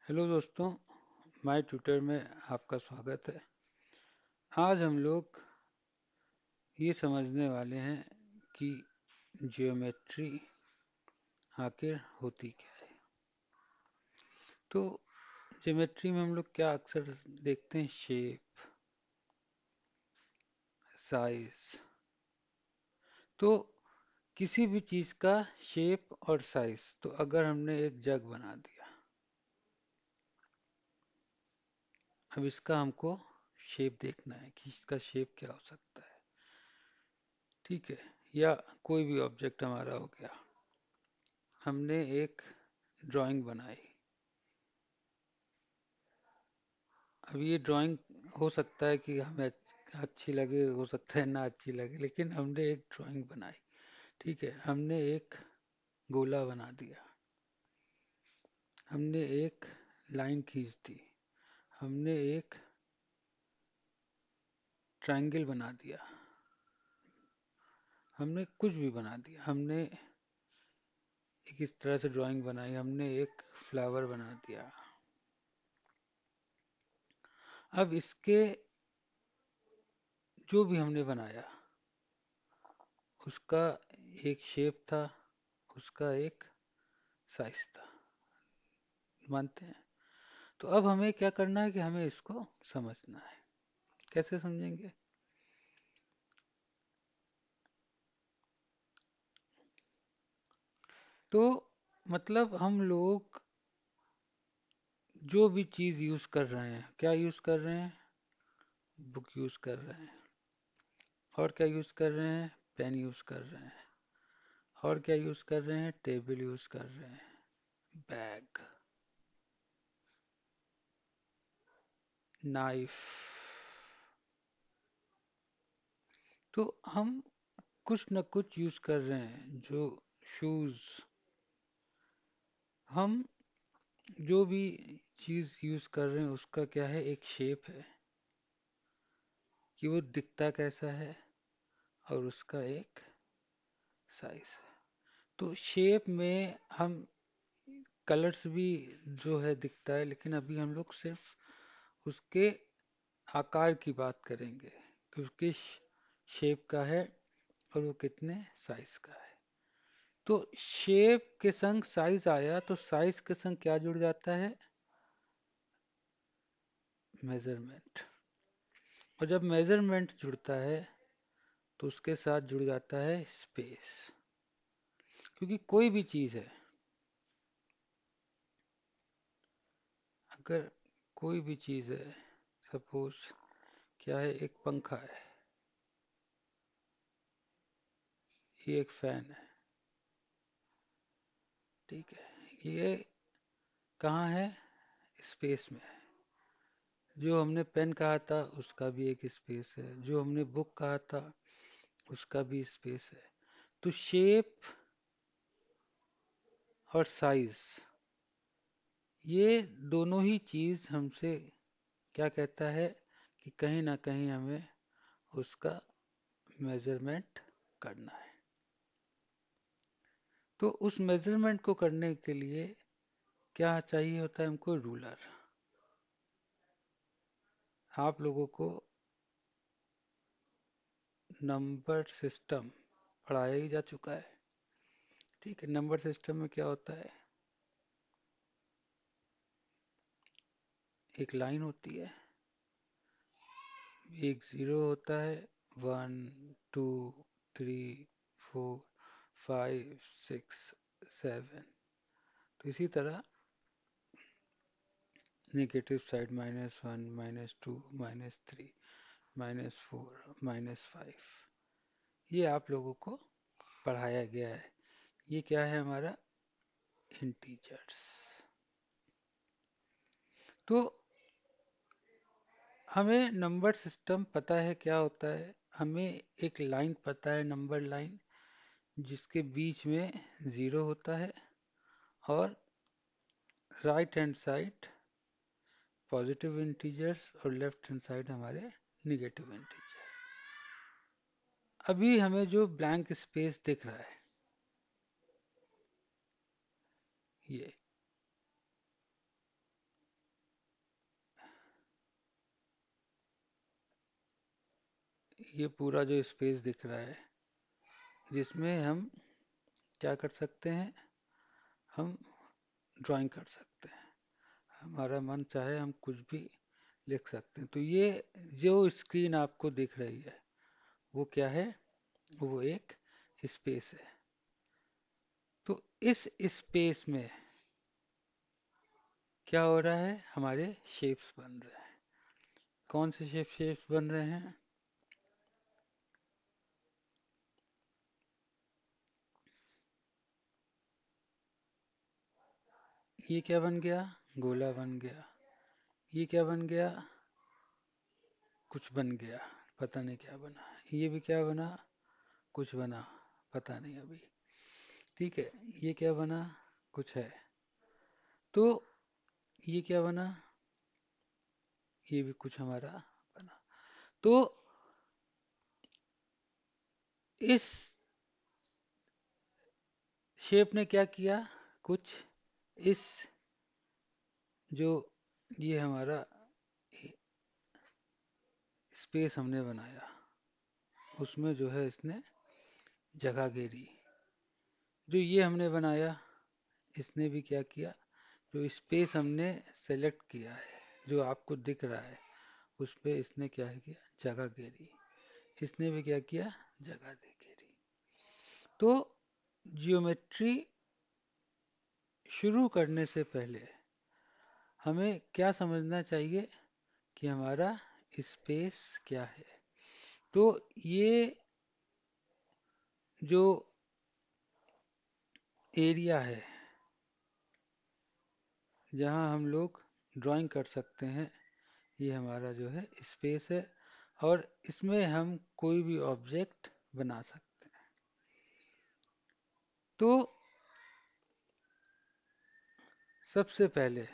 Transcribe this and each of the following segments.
Hello दोस्तों, my tutor में आपका स्वागत है। आज हम लोग ये समझने वाले हैं कि ज्योमेट्री आखिर होती क्या है। तो ज्योमेट्री में हम लोग क्या अक्सर देखते हैं? Shape, size. तो किसी भी चीज़ का शेप और साइज, तो अगर हमने एक जग बना दिया, अब इसका हमको शेप देखना है कि इसका शेप क्या हो सकता है। ठीक है, या कोई भी ऑब्जेक्ट हमारा हो गया, हमने एक ड्राइंग बनाई। अब ये ड्राइंग हो सकता है कि हमें अच्छी लगे, हो सकता है ना अच्छी लगे, लेकिन हमने एक ड्राइंग बनाई। ठीक है, हमने एक गोला बना दिया, हमने एक लाइन खींच दी, हमने एक ट्रायंगल बना दिया, हमने कुछ भी बना दिया, हमने एक इस तरह से ड्राइंग बनाई, हमने एक फ्लावर बना दिया। अब इसके जो भी हमने बनाया, उसका एक शेप था, उसका एक साइज था। मानते हैं? तो अब हमें क्या करना है कि हमें इसको समझना है। कैसे समझेंगे? तो मतलब हम लोग जो भी चीज़ यूज़ कर रहे हैं, क्या यूज़ कर रहे हैं? बुक यूज़ कर रहे हैं। और क्या यूज़ कर रहे हैं? पेन यूज़ कर रहे हैं। और क्या यूज़ कर रहे हैं? टेबल यूज़ कर रहे हैं, बैग, नाइफ। तो हम कुछ न कुछ यूज़ कर रहे हैं। जो शूज़, हम जो भी चीज़ यूज़ कर रहे हैं उसका क्या है? एक शेप है कि वो दिखता कैसा है, और उसका एक साइज है। तो शेप में हम कलर्स भी जो है दिखता है, लेकिन अभी हम लोग सिर्फ उसके आकार की बात करेंगे कि उसके शेप का है और वो कितने साइज का है। तो शेप के संग साइज आया, तो साइज के संग क्या जुड़ जाता है? मेजरमेंट। और जब मेजरमेंट जुड़ता है तो उसके साथ जुड़ जाता है स्पेस। क्योंकि कोई भी चीज़ है, अगर कोई भी चीज़ है, सपोज क्या है, एक पंखा है, ये एक फैन है। ठीक है, ये कहाँ है? स्पेस में है। जो हमने पेन कहा था उसका भी एक स्पेस है, जो हमने बुक कहा था उसका भी स्पेस है। तो शेप और साइज, ये दोनों ही चीज हमसे क्या कहता है कि कहीं ना कहीं हमें उसका मेजरमेंट करना है। तो उस मेजरमेंट को करने के लिए क्या चाहिए होता है? हमको रूलर। आप लोगों को नंबर सिस्टम पढ़ाया ही जा चुका है। ठीक है, नंबर सिस्टम में क्या होता है? एक लाइन होती है, एक जीरो होता है, 1 2 3 4 5 6 7। तो इसी तरह नेगेटिव साइड -1 -2 -3 -4 -5, ये आप लोगों को पढ़ाया गया है। ये क्या है? हमारा इंटीजर्स। तो हमें नंबर सिस्टम पता है क्या होता है। हमें एक लाइन पता है, नंबर लाइन, जिसके बीच में जीरो होता है और right hand side positive integers और लेफ्ट हैंड साइड हमारे निगेटिव इंटीजर। अभी हमें जो ब्लैंक स्पेस दिख रहा है, ये ये पूरा जो स्पेस दिख रहा है, जिसमें हम क्या कर सकते हैं, हम ड्राइंग कर सकते हैं, हमारा मन चाहे हम कुछ भी लिख सकते हैं। तो ये जो स्क्रीन आपको दिख रही है वो क्या है, वो एक स्पेस है। तो इस स्पेस में क्या हो रहा है, हमारे शेप्स बन रहे हैं। कौन से शेप्स बन रहे हैं, ये क्या बन गया, गोला बन गया। ये क्या बन गया, कुछ बन गया, पता नहीं क्या बना। ये भी क्या बना, कुछ बना, पता नहीं अभी। ठीक है, ये क्या बना, कुछ है। तो ये क्या बना, ये भी कुछ हमारा बना। तो इस शेप ने क्या किया, कुछ इस जो ये हमारा स्पेस हमने बनाया, उसमें जो है इसने जगह घेरी। जो ये हमने बनाया, इसने भी क्या किया, जो स्पेस हमने सेलेक्ट किया है, जो आपको दिख रहा है, उस पे इसने क्या किया, जगह घेरी। इसने भी क्या किया, जगह दे घेरी। तो जियोमेट्री शुरू करने से पहले हमें क्या समझना चाहिए कि हमारा स्पेस क्या है। तो ये जो एरिया है जहाँ हम लोग ड्राइंग कर सकते हैं, ये हमारा जो है स्पेस है, और इसमें हम कोई भी ऑब्जेक्ट बना सकते हैं। तो सबसे पहले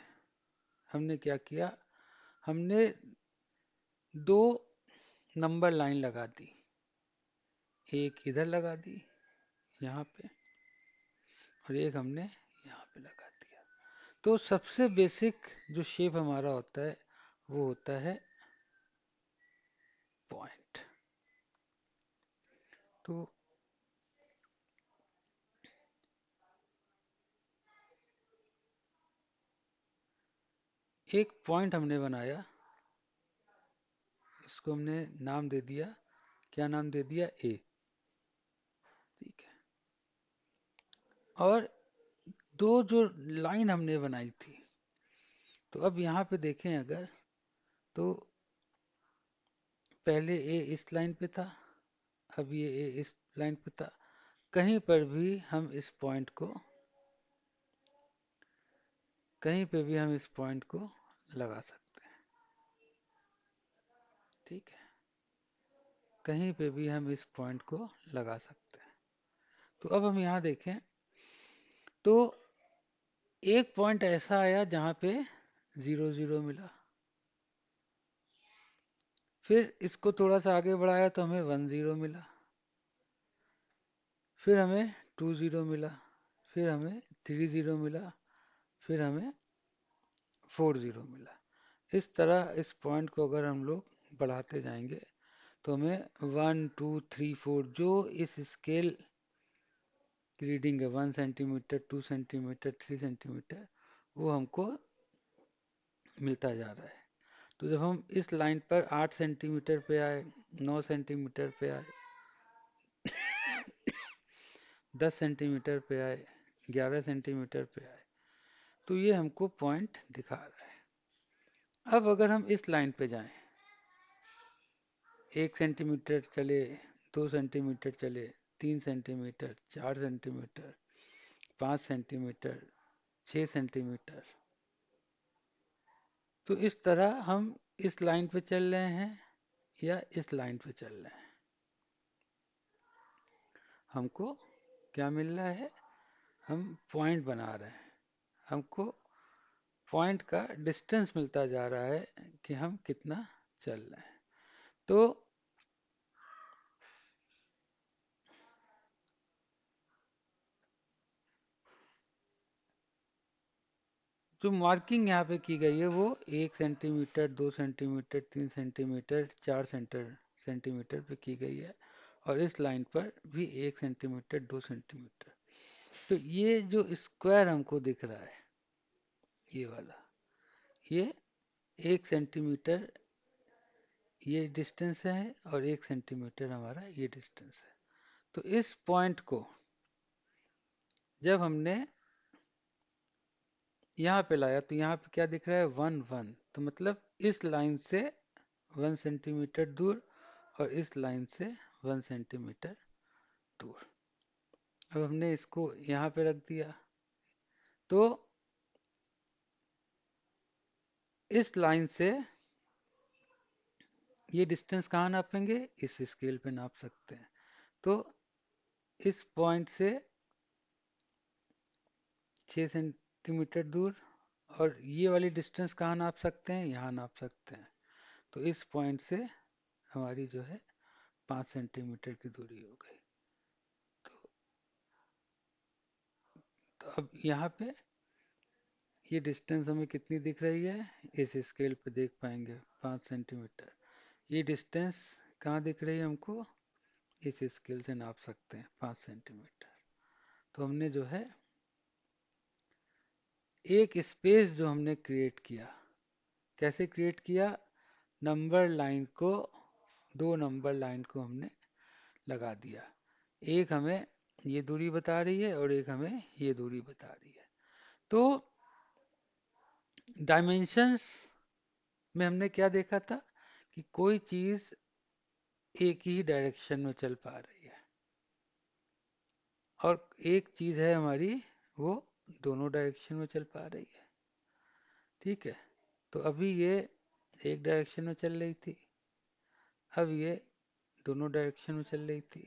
हमने क्या किया, हमने दो नंबर लाइन लगा दी, एक इधर लगा दी यहाँ पे, और एक हमने यहाँ पे लगा दिया। तो सबसे बेसिक जो शेप हमारा होता है वो होता है पॉइंट। तो एक पॉइंट हमने बनाया, इसको हमने नाम दे दिया, क्या नाम दे दिया, ए। ठीक है, और दो जो लाइन हमने बनाई थी, तो अब यहाँ पे देखें अगर, तो पहले ए इस लाइन पे था, अब ये ए इस लाइन पे था। कहीं पर भी हम इस पॉइंट को, कहीं पे भी हम इस पॉइंट को लगा सकते हैं। ठीक है, कहीं पे भी हम इस पॉइंट को लगा सकते हैं। तो अब हम यहाँ देखें, तो एक पॉइंट ऐसा आया जहाँ पे 0 0 मिला, फिर इसको थोड़ा सा आगे बढ़ाया तो हमें 1 0 मिला, फिर हमें 2 0 मिला, फिर हमें 3 0 मिला, फिर हमें 4 0 मिला। इस तरह इस पॉइंट को अगर हम लोग बढ़ाते जाएंगे तो हमें 1 2 3 4 जो इस स्केल की रीडिंग है, 1 सेंटीमीटर, 2 सेंटीमीटर, 3 सेंटीमीटर, वो हमको मिलता जा रहा है। तो जब हम इस लाइन पर 8 सेंटीमीटर पे आए, 9 सेंटीमीटर पे आए, 10 सेंटीमीटर पे आए, 11 सेंटीमीटर पे आए, तो ये हमको पॉइंट दिखा रहा है। अब अगर हम इस लाइन पे जाएं, 1 सेंटीमीटर चले, 2 सेंटीमीटर चले, 3 सेंटीमीटर, 4 सेंटीमीटर, 5 सेंटीमीटर, 6 सेंटीमीटर, तो इस तरह हम इस लाइन पे चल रहे हैं या इस लाइन पे चल रहे हैं, हमको क्या मिल रहा है, हम पॉइंट बना रहे हैं, हमको पॉइंट का डिस्टेंस मिलता जा रहा है कि हम कितना चल रहे हैं। तो जो मार्किंग यहाँ पे की गई है वो 1 centimetre, 2 centimetre, 3 centimetre, 4 centimetre, centimetre पे की गई है, और इस लाइन पर भी 1 सेंटीमीटर, 2 सेंटीमीटर। तो ये जो स्क्वायर हमको दिख रहा है, ये वाला, ये 1 सेंटीमीटर ये डिस्टेंस है, और 1 सेंटीमीटर हमारा ये डिस्टेंस है। तो इस पॉइंट को जब हमने यहाँ पे लाया तो यहाँ पे क्या दिख रहा है, 1 1। तो मतलब इस लाइन से 1 सेंटीमीटर दूर, और इस लाइन से 1 सेंटीमीटर दूर। अब हमने इसको यहाँ पे रख दिया, तो इस लाइन से ये डिस्टेंस कहाँ नापेंगे, इस स्केल पे नाप सकते हैं। तो इस पॉइंट से 6 सेंटीमीटर दूर, और ये वाली डिस्टेंस कहाँ नाप सकते हैं, यहाँ नाप सकते हैं। तो इस पॉइंट से हमारी जो है 5 सेंटीमीटर की दूरी हो गई। तो अब यहाँ पे ये डिस्टेंस हमें कितनी दिख रही है, इस स्केल पे देख पाएंगे 5 सेंटीमीटर। ये डिस्टेंस कहाँ दिख रही है हमको, इस स्केल से नाप सकते हैं 5 सेंटीमीटर। तो हमने जो है एक स्पेस जो हमने क्रिएट किया, कैसे क्रिएट किया, नंबर लाइन को, 2 नंबर लाइन को हमने लगा दिया। एक हमें ये दूरी बता रही है, और एक हमें ये दूरी बता रही है। तो डायमेंशंस में हमने क्या देखा था कि कोई चीज एक ही डायरेक्शन में चल पा रही है, और एक चीज है हमारी वो दोनों डायरेक्शन में चल पा रही है। ठीक है, तो अभी ये एक डायरेक्शन में चल रही थी, अब ये दोनों डायरेक्शन में चल रही थी।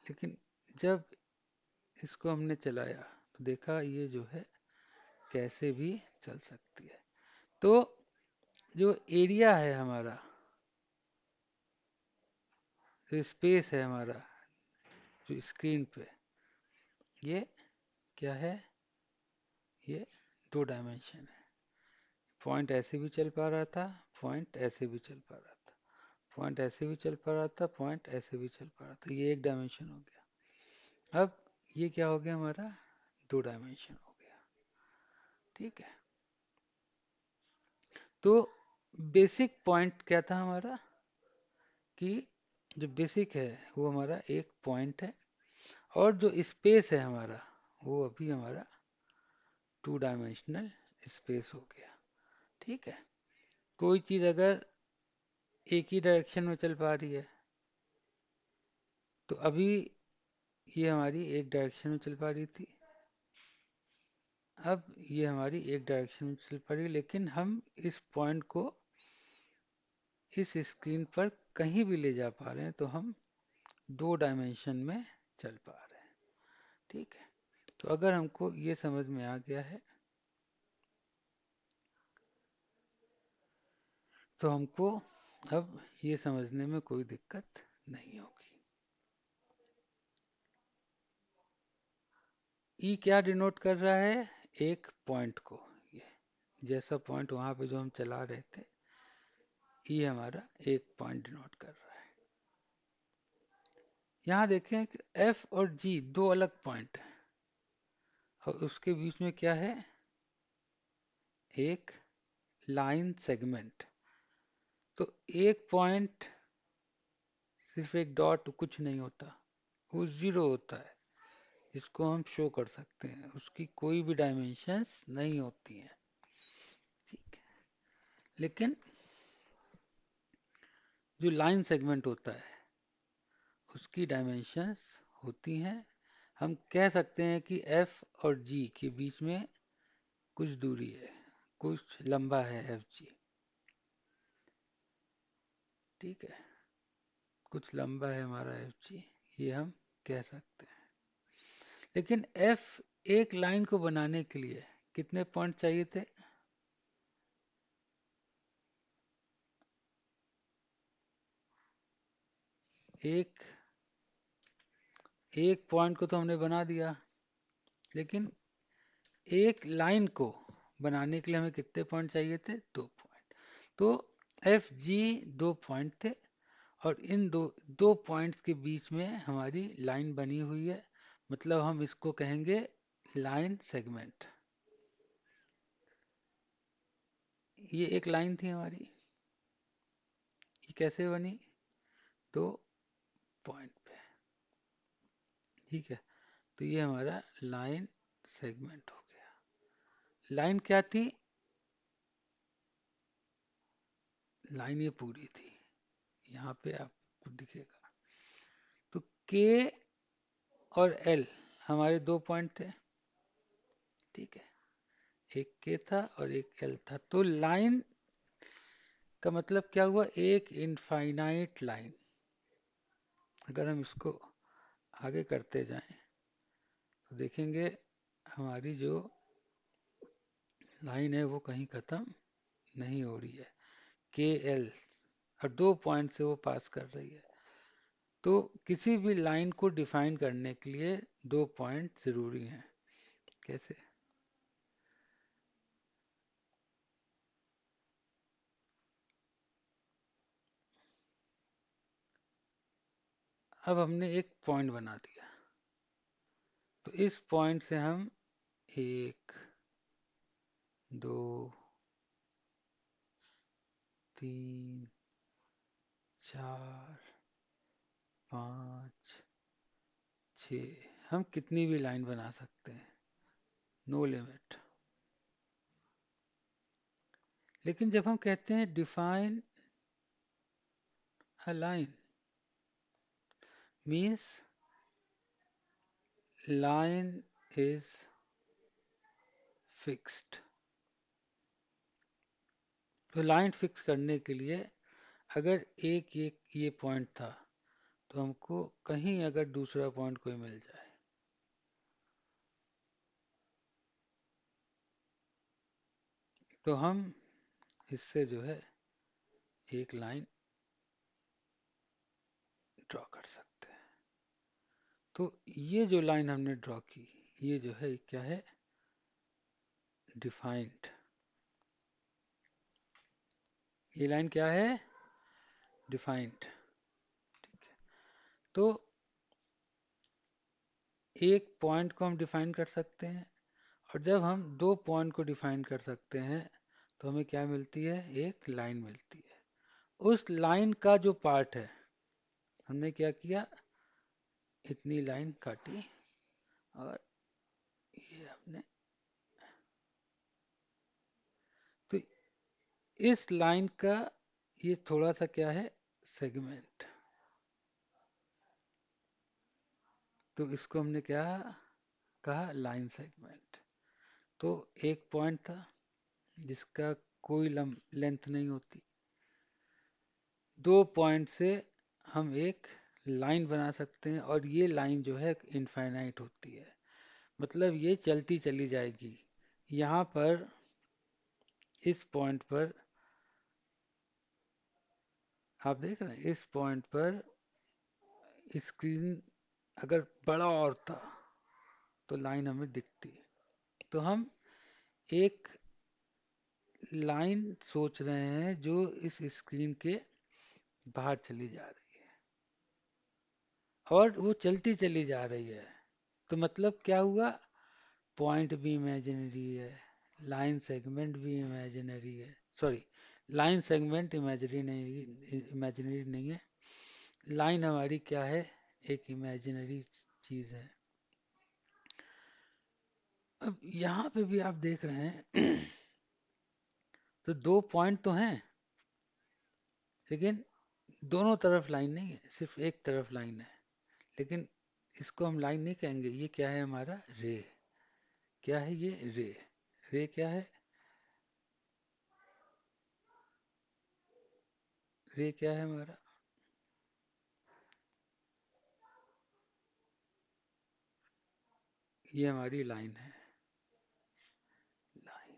लेकिन जब इसको हमने चलाया तो देखा ये जो है कैसे भी चल सकती है। तो जो एरिया है हमारा, जो स्पेस है हमारा जो स्क्रीन पे, ये क्या है, ये 2 डायमेंशन है। पॉइंट ऐसे भी चल पा रहा था, पॉइंट ऐसे भी चल पा रहा था, पॉइंट ऐसे भी चल पा रहा था, पॉइंट ऐसे भी चल पा रहा था। ये 1 डायमेंशन हो गया। अब ये क्या हो गया हमारा, 2 डायमेंशन हो गया। ठीक है, तो बेसिक पॉइंट क्या था हमारा, कि जो बेसिक है वो हमारा एक पॉइंट है, और जो स्पेस है हमारा वो अभी हमारा 2 डायमेंशनल स्पेस हो गया। ठीक है, कोई चीज अगर एक ही डायरेक्शन में चल पा रही है, तो अभी ये हमारी एक डायरेक्शन में चल पा रही थी, अब ये हमारी एक डायरेक्शन में चल पा रही है, लेकिन हम इस पॉइंट को इस स्क्रीन पर कहीं भी ले जा पा रहे हैं, तो हम 2 डायमेंशन में चल पा रहे हैं। ठीक है, तो अगर हमको ये समझ में आ गया है, तो हमको अब ये समझने में कोई दिक्कत नहीं होगी। ई क्या डिनोट कर रहा है, एक पॉइंट को, ये जैसा पॉइंट वहां पे जो हम चला रहे थे, ये हमारा एक पॉइंट डिनोट कर रहा है। यहाँ देखें कि एफ और जी दो अलग पॉइंट हैं, और उसके बीच में क्या है, एक लाइन सेगमेंट। तो एक पॉइंट सिर्फ एक डॉट कुछ नहीं होता, वो जीरो होता है, इसको हम शो कर सकते हैं, उसकी कोई भी डायमेंशंस नहीं होती हैं। ठीक है, लेकिन जो लाइन सेगमेंट होता है उसकी डायमेंशंस होती हैं। हम कह सकते हैं कि एफ और जी के बीच में कुछ दूरी है, कुछ लंबा है एफ जी। ठीक है, कुछ लंबा है हमारा एफ जी, ये हम कह सकते हैं। लेकिन एफ एक लाइन को बनाने के लिए कितने पॉइंट चाहिए थे, एक एक पॉइंट को तो हमने बना दिया, लेकिन एक लाइन को बनाने के लिए हमें कितने पॉइंट चाहिए थे, 2 पॉइंट। तो एफ जी 2 पॉइंट थे, और इन दो दो पॉइंट्स के बीच में हमारी लाइन बनी हुई है, मतलब हम इसको कहेंगे लाइन सेगमेंट। ये एक लाइन थी हमारी, ये कैसे बनी? दो पॉइंट पे, ठीक है। तो ये हमारा लाइन सेगमेंट हो गया। लाइन क्या थी? लाइन ये पूरी थी, यहाँ पे आपको दिखेगा। तो के और एल हमारे दो पॉइंट थे, ठीक है। एक के था और एक एल था। तो लाइन का मतलब क्या हुआ? एक इनफाइनाइट लाइन। अगर हम इसको आगे करते जाएं तो देखेंगे हमारी जो लाइन है वो कहीं खत्म नहीं हो रही है। के एल और दो पॉइंट से वो पास कर रही है। तो किसी भी लाइन को डिफाइन करने के लिए दो पॉइंट जरूरी हैं। कैसे? अब हमने एक पॉइंट बना दिया, तो इस पॉइंट से हम एक, दो, तीन, चार, पाँच, छ, हम कितनी भी लाइन बना सकते हैं, नो लिमिट। लेकिन जब हम कहते हैं define a line, means line is fixed. तो लाइन फिक्स करने के लिए अगर एक एक ये पॉइंट था, तो हमको कहीं अगर दूसरा पॉइंट कोई मिल जाए, तो हम इससे जो है एक लाइन ड्रॉ कर सकते हैं। तो ये जो लाइन हमने ड्रॉ की, ये जो है क्या है? डिफाइंड। ये लाइन क्या है? डिफाइंड। ठीक है। तो एक पॉइंट को हम डिफाइन कर सकते हैं, और जब हम दो पॉइंट को डिफाइन कर सकते हैं तो हमें क्या मिलती है? एक लाइन मिलती है। उस लाइन का जो पार्ट है, हमने क्या किया? इतनी लाइन काटी और ये हमने, तो इस लाइन का ये थोड़ा सा क्या है? सेगमेंट। तो इसको हमने क्या कहा? Line segment. तो एक पॉइंट था जिसका कोई लेंथ नहीं होती, दो पॉइंट से हम एक लाइन बना सकते हैं, और ये लाइन जो है इनफाइनाइट होती है, मतलब ये चलती चली जाएगी। यहाँ पर इस पॉइंट पर आप देख रहे हैं, इस पॉइंट पर स्क्रीन अगर बड़ा और था तो लाइन हमें दिखती। तो हम एक लाइन सोच रहे हैं जो इस स्क्रीन के बाहर चली जा रही है, और वो चलती चली जा रही है। तो मतलब क्या हुआ? पॉइंट भी इमेजिनरी है, लाइन सेगमेंट भी इमेजिनरी है, सॉरी, लाइन सेगमेंट इमेजिनरी नहीं है। लाइन हमारी क्या है? एक इमेजिनरी चीज है। अब यहाँ पे भी आप देख रहे हैं तो दो पॉइंट तो हैं, लेकिन दोनों तरफ लाइन नहीं है, सिर्फ एक तरफ लाइन है। लेकिन इसको हम लाइन नहीं कहेंगे, ये क्या है हमारा? रे। क्या है ये? रे। रे क्या है? रे क्या है हमारा? ये हमारी लाइन है, लाइन।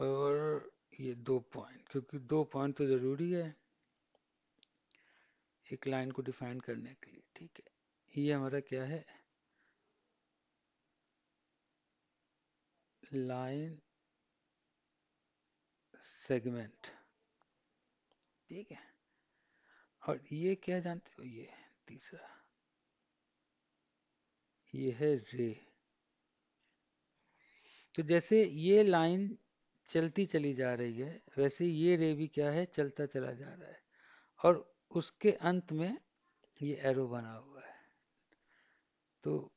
और ये दो पॉइंट, क्योंकि दो पॉइंट तो जरूरी है एक लाइन को डिफाइन करने के लिए, ठीक है। ये हमारा क्या है? लाइन सेगमेंट, ठीक है। और ये क्या जानते हो, ये तीसरा, ये है रे। तो जैसे ये लाइन चलती चली जा रही है, वैसे ये रे भी क्या है, चलता चला जा रहा है, और उसके अंत में ये एरो बना हुआ है। तो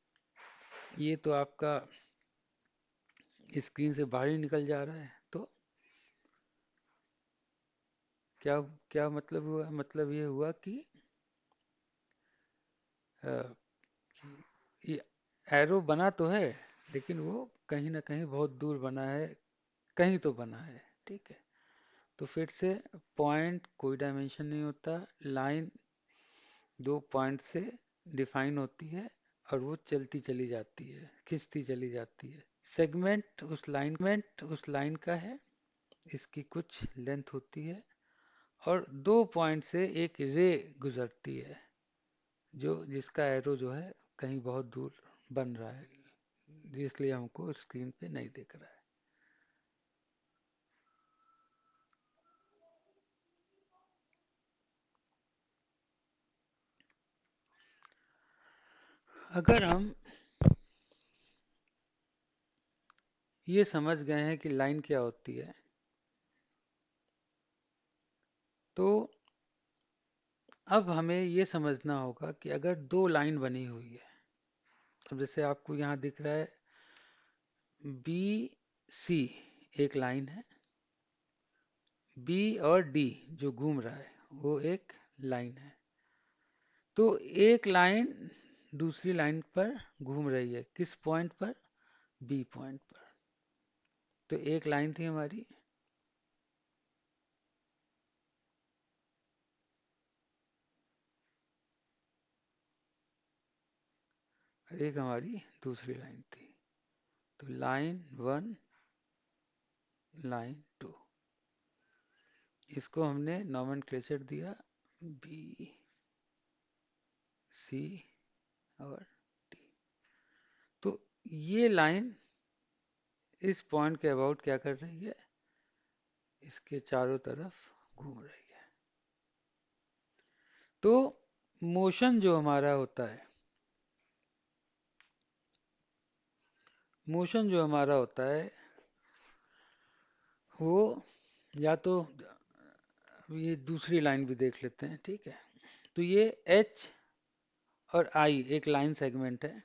ये तो आपका स्क्रीन से बाहर ही निकल जा रहा है। तो क्या क्या मतलब हुआ, मतलब ये हुआ कि ये एरो बना तो है, लेकिन वो कहीं ना कहीं बहुत दूर बना है, कहीं तो बना है। ठीक है, तो फिर से पॉइंट कोई डायमेंशन नहीं होता, लाइन दो पॉइंट से डिफाइन होती है, और वो चलती चली जाती है, खिंचती चली जाती है। सेगमेंट उस लाइन का है, इसकी कुछ लेंथ होती है, और दो पॉइंट से एक रे गुजरती है, जो जिसका एरो जो है कहीं बहुत दूर बन रहा है, इसलिए हमको स्क्रीन पे नहीं दिख रहा है। अगर हम ये समझ गए हैं कि लाइन क्या होती है, तो अब हमें ये समझना होगा कि अगर दो लाइन बनी हुई है, अब जैसे आपको यहाँ दिख रहा है बी सी, एक लाइन है, बी और डी जो घूम रहा है वो एक लाइन है। तो एक लाइन दूसरी लाइन पर घूम रही है, किस पॉइंट पर, बी पॉइंट पर। तो एक लाइन थी हमारी, और एक हमारी दूसरी लाइन थी। तो लाइन वन, लाइन टू, इसको हमने नॉमेनक्लेचर दिया बी सी और डी। तो ये लाइन इस पॉइंट के अबाउट क्या कर रही है, इसके चारों तरफ घूम रही है। तो मोशन जो हमारा होता है, मोशन जो हमारा होता है वो, या तो ये दूसरी लाइन भी देख लेते हैं, ठीक है। तो ये एच और आई एक लाइन सेगमेंट है,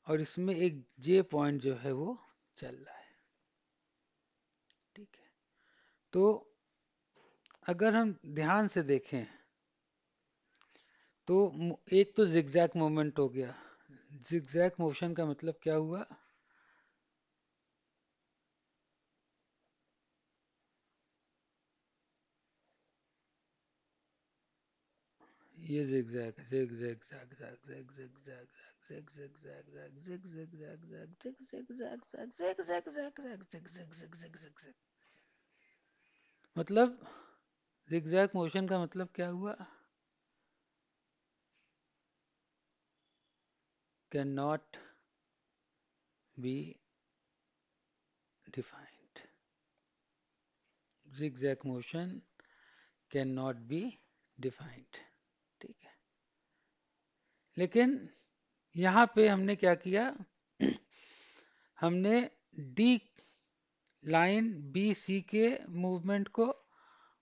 और इसमें एक जे पॉइंट जो है वो चल रहा है, ठीक है। तो अगर हम ध्यान से देखें तो एक तो जिगजैग मूवमेंट हो गया। जिगजैग मोशन का मतलब क्या हुआ, ये zigzag zig zig zag zag zig zig zag zag zig zig zag zag zig zig zag zag zig zig zag zag zig zig zag zag zig zig zig zig zig zig. मतलब zigzag motion का मतलब क्या हुआ, can not be defined, zigzag motion can not be defined, ठीक है। लेकिन यहाँ पे हमने क्या किया, हमने डी लाइन बी सी के मूवमेंट को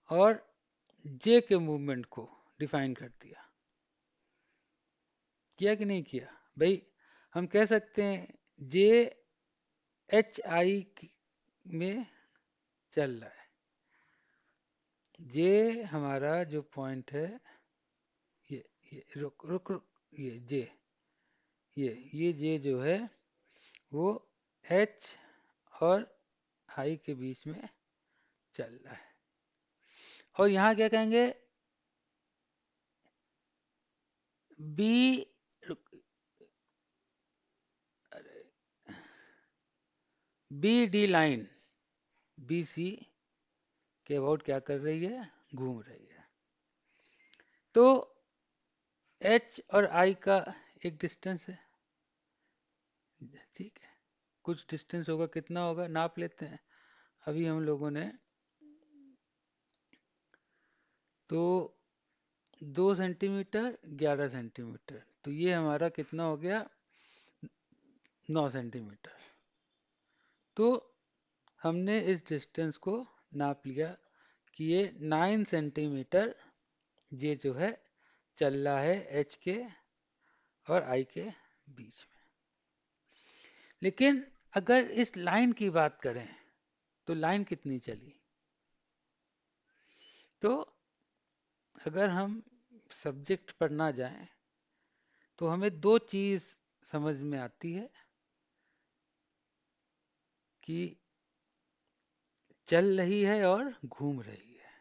और जे के मूवमेंट को डिफाइन कर दिया, किया कि नहीं किया भाई। हम कह सकते हैं जे एच आई में चल रहा है, जे हमारा जो पॉइंट है, ये रुक रुक रुक, ये जे, ये जे जो है वो एच और आई के बीच में चल रहा है। और यहाँ क्या कहेंगे, B, B D line B C के अबाउट क्या कर रही है, घूम रही है। तो एच और आई का एक डिस्टेंस है, ठीक है, कुछ डिस्टेंस होगा, कितना होगा नाप लेते हैं। अभी हम लोगों ने तो 2 सेंटीमीटर, 11 सेंटीमीटर, तो ये हमारा कितना हो गया? 9 सेंटीमीटर। तो हमने इस डिस्टेंस को नाप लिया कि ये 9 सेंटीमीटर ये जो है चल रहा है एच के और आई के बीच में। लेकिन अगर इस लाइन की बात करें तो लाइन कितनी चली? तो अगर हम सब्जेक्ट पर ना जाएं तो हमें दो चीज समझ में आती है कि चल रही है और घूम रही है।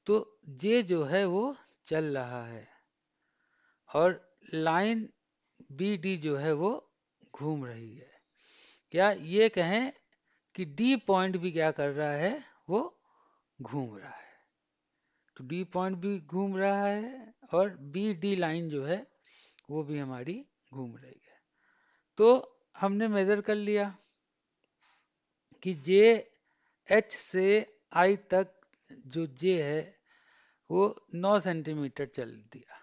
तो ये जो है वो चल रहा है और लाइन बी डी जो है वो घूम रही है। या ये कहें कि डी पॉइंट भी क्या कर रहा है? वो घूम रहा है। तो डी पॉइंट भी घूम रहा है और बी डी लाइन जो है वो भी हमारी घूम रही है। तो हमने मेजर कर लिया कि जे एच से आई तक जो जे है वो 9 सेंटीमीटर चल दिया।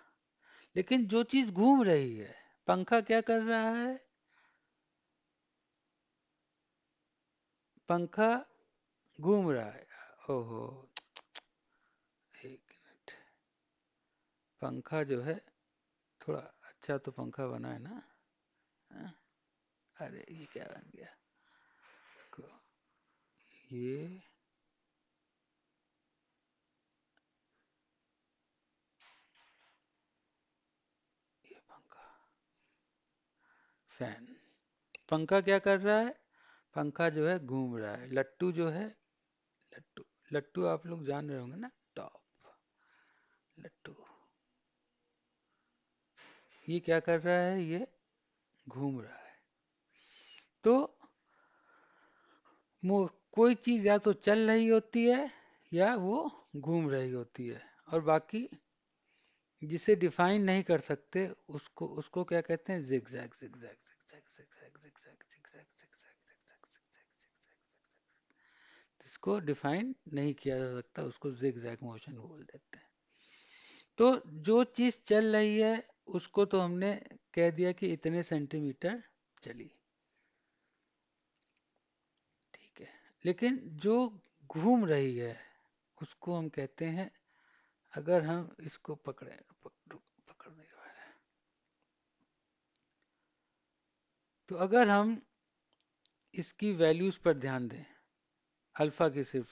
लेकिन जो चीज घूम रही है, पंखा क्या कर रहा है? पंखा घूम रहा है। ओहो, एक मिनट। पंखा जो है थोड़ा अच्छा तो पंखा बना है ना? हाँ? अरे ये क्या बन गया? ये पंखा, फैन। पंखा क्या कर रहा है? पंखा जो है घूम रहा है। लट्टू जो है, लट्टू, लट्टू आप लोग जान रहे होंगे ना? टॉप, लट्टू, ये क्या कर रहा है? ये घूम रहा है। तो कोई चीज या तो चल रही होती है या वो घूम रही होती है, और बाकी जिसे डिफाइन नहीं कर सकते उसको उसको क्या कहते हैं? Zigzag, zigzag, zigzag, zigzag, zigzag, zigzag, zigzag, zigzag, जिसको डिफाइन नहीं किया जा सकता उसको जिगजैग मोशन बोल देते हैं। तो जो चीज चल रही है उसको तो हमने कह दिया कि इतने सेंटीमीटर चली, ठीक है। लेकिन जो घूम रही है उसको हम कहते हैं, अगर हम इसको पकड़े, पकड़ नहीं रहा है, तो अगर हम इसकी वैल्यूज पर ध्यान दें, अल्फा की सिर्फ,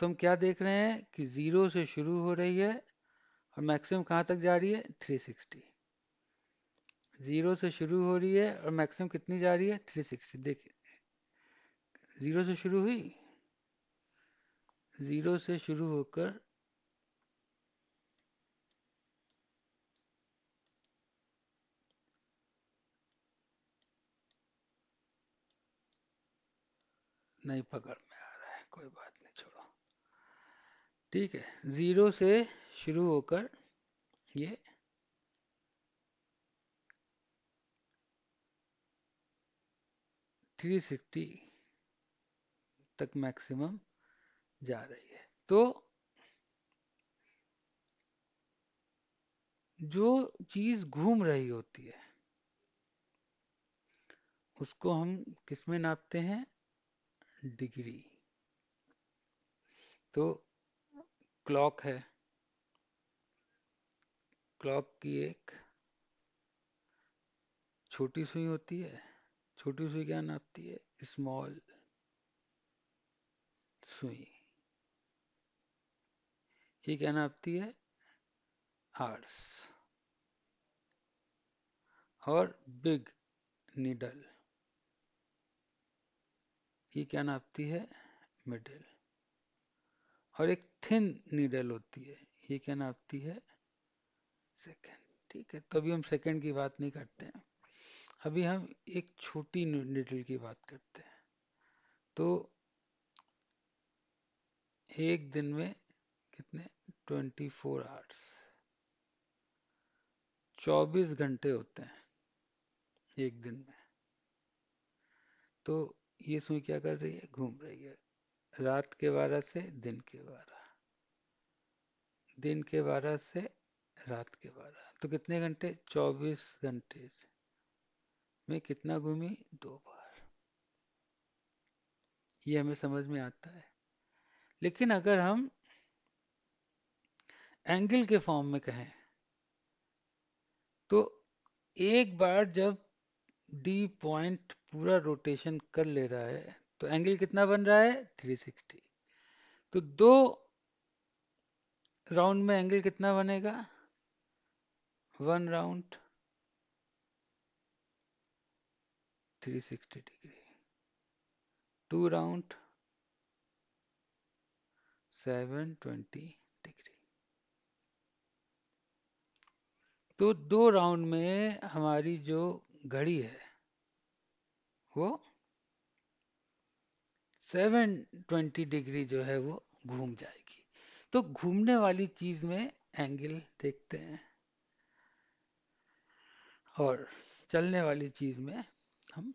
तो हम क्या देख रहे हैं कि 0 से शुरू हो रही है और मैक्सिमम कहाँ तक जा रही है? 360। 0 से शुरू हो रही है और मैक्सिमम कितनी जा रही है? 360। देखिए, 0 से शुरू हुई, 0 से शुरू होकर नहीं पकड़ में आ रहा है, कोई बात नहीं, छोड़ो, ठीक है। 0 से शुरू होकर ये 360 तक मैक्सिमम जा रही है। तो जो चीज घूम रही होती है उसको हम किस में नापते हैं? डिग्री। तो क्लॉक है, क्लॉक की एक छोटी सुई होती है। छोटी सुई क्या नापती है? स्मॉल सुई। ये क्या नापती है? आवर्स। और बिग नीडल, ये क्या नापती है? मिडिल। और एक थिन नीडल होती है, ये क्या नापती है? सेकेंड। ठीक है, तो अभी हम सेकेंड की बात नहीं करते हैं, अभी हम एक छोटी नीडल की बात करते हैं। तो एक दिन में कितने? 24 आवर्स, 24 घंटे होते हैं एक दिन में। तो ये सुई क्या कर रही है? घूम रही है, रात के 12 से दिन के 12, दिन के 12 से रात के 12, तो कितने घंटे? 24 घंटे में कितना घूमी? 2 बार। ये हमें समझ में आता है। लेकिन अगर हम एंगल के फॉर्म में कहें तो एक बार जब डी पॉइंट पूरा रोटेशन कर ले रहा है तो एंगल कितना बन रहा है? 360। तो 2 राउंड में एंगल कितना बनेगा? 1 राउंड 360 डिग्री, 2 राउंड 720 डिग्री। तो 2 राउंड में हमारी जो घड़ी है वो 720 डिग्री जो है वो घूम जाएगी। तो घूमने वाली चीज में एंगल देखते हैं और चलने वाली चीज में हम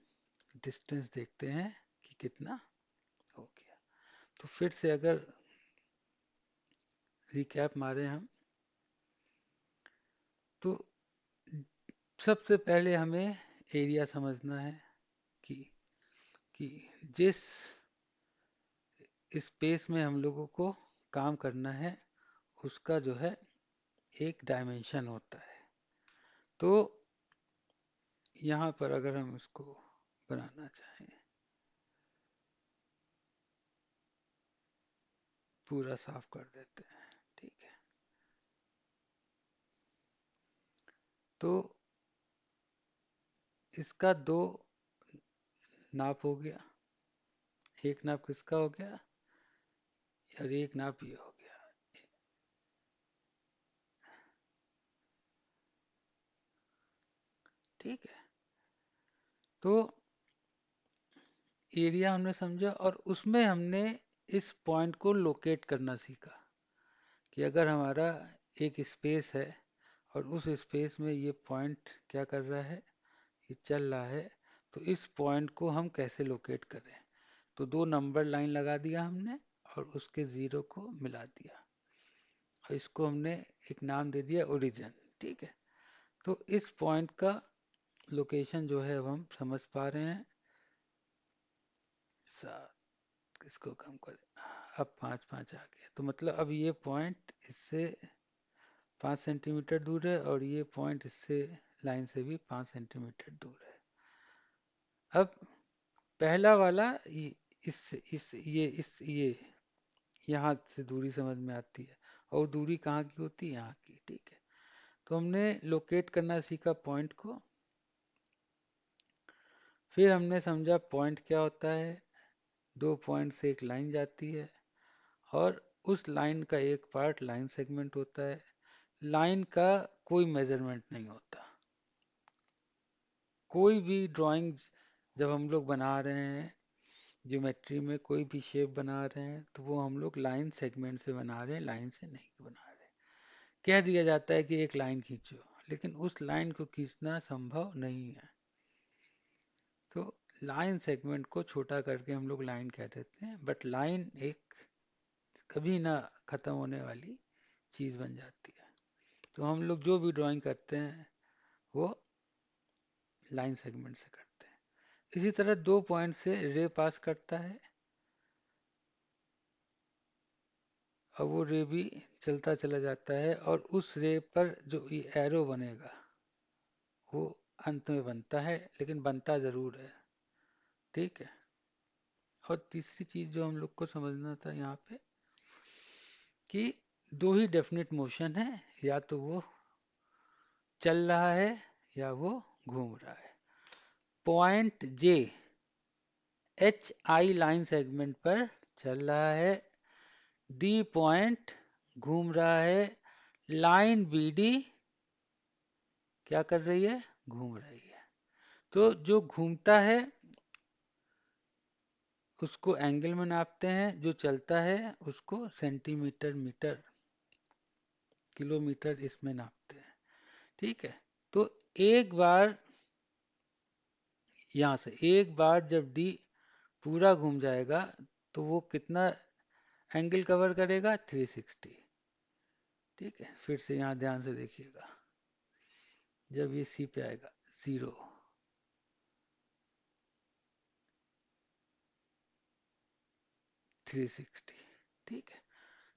डिस्टेंस देखते हैं कि कितना हो गया। तो फिर से अगर रिकैप मारे हम तो सबसे पहले हमें एरिया समझना है कि कि जिस स्पेस में हम लोगों को काम करना है उसका जो है एक डायमेंशन होता है। तो यहाँ पर अगर हम इसको बनाना चाहें, पूरा साफ कर देते हैं, ठीक है। तो इसका 2 नाप हो गया, एक नाप किसका हो गया और एक नाप ये हो गया। ठीक है, तो एरिया हमने समझा और उसमें हमने इस पॉइंट को लोकेट करना सीखा कि अगर हमारा एक स्पेस है और उस स्पेस में ये पॉइंट क्या कर रहा है, ये चल रहा है, तो इस पॉइंट को हम कैसे लोकेट करें। तो 2 नंबर लाइन लगा दिया हमने और उसके जीरो को मिला दिया और इसको हमने एक नाम दे दिया ओरिजिन। ठीक है, तो इस पॉइंट का लोकेशन जो है अब हम समझ पा रहे हैं। इसको कम करें, अब 5 5 आ गया, तो मतलब अब ये पॉइंट इससे 5 सेंटीमीटर दूर है और ये पॉइंट इससे लाइन से भी 5 सेंटीमीटर दूर है। अब पहला वाला ये यहाँ से दूरी समझ में आती है और दूरी कहाँ की होती है? यहाँ की। ठीक है, तो हमने लोकेट करना सीखा पॉइंट को। फिर हमने समझा पॉइंट क्या होता है। 2 पॉइंट से एक लाइन जाती है और उस लाइन का एक पार्ट लाइन सेगमेंट होता है। लाइन का कोई मेजरमेंट नहीं होता। कोई भी ड्राइंग जब हम लोग बना रहे हैं, ज्योमेट्री में कोई भी शेप बना रहे हैं, तो वो हम लोग लाइन सेगमेंट से बना रहे हैं, लाइन से नहीं बना रहे। कह दिया जाता है कि एक लाइन खींचो, लेकिन उस लाइन को खींचना संभव नहीं है। तो लाइन सेगमेंट को छोटा करके हम लोग लाइन कह देते हैं, बट लाइन एक कभी ना खत्म होने वाली चीज बन जाती है। तो हम लोग जो भी ड्राइंग करते हैं वो लाइन सेगमेंट से करते हैं। इसी तरह 2 पॉइंट से रे पास करता है और वो रे भी चलता चला जाता है और उस रे पर जो ये एरो बनेगा वो अंत में बनता है, लेकिन बनता जरूर है। ठीक है, और तीसरी चीज जो हम लोग को समझना था यहाँ पे कि 2 ही डेफिनेट मोशन है, या तो वो चल रहा है या वो घूम रहा है। Point J H I line segment पर चल रहा है, डी पॉइंट घूम रहा है, लाइन बी डी क्या कर रही है? घूम रही है। तो जो घूमता है उसको एंगल में नापते हैं, जो चलता है उसको सेंटीमीटर मीटर किलोमीटर इसमें नापते हैं। ठीक है, तो एक बार यहाँ से एक बार जब डी पूरा घूम जाएगा तो वो कितना एंगल कवर करेगा? 360। ठीक है, फिर से यहाँ ध्यान से देखिएगा, जब ये सी पे आएगा 0, 360। ठीक है,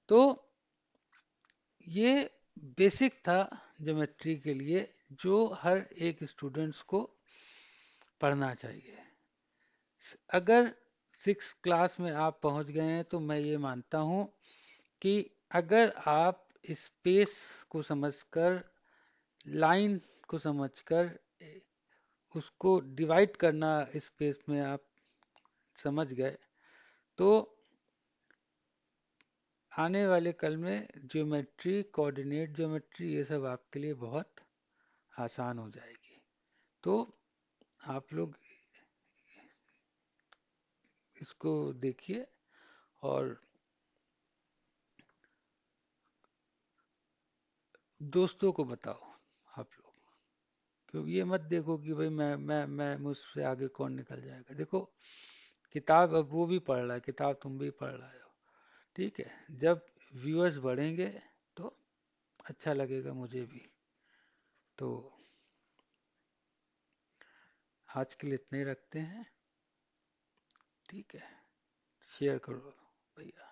तो ये बेसिक था ज्योमेट्री के लिए, जो हर एक स्टूडेंट्स को पढ़ना चाहिए। अगर 6 क्लास में आप पहुंच गए हैं तो मैं ये मानता हूं कि अगर आप स्पेस को समझकर, लाइन को समझकर, उसको डिवाइड करना स्पेस में आप समझ गए, तो आने वाले कल में ज्योमेट्री, कोऑर्डिनेट ज्योमेट्री, ये सब आपके लिए बहुत आसान हो जाएगी। तो आप लोग इसको देखिए और दोस्तों को बताओ आप लोग, क्योंकि ये मत देखो कि भाई मैं मुझसे आगे कौन निकल जाएगा। देखो, किताब अब वो भी पढ़ रहा है, किताब तुम भी पढ़ रहे हो, ठीक है। जब व्यूअर्स बढ़ेंगे तो अच्छा लगेगा मुझे भी। तो आज के लिए इतने ही रखते हैं, ठीक है। शेयर करो भैया।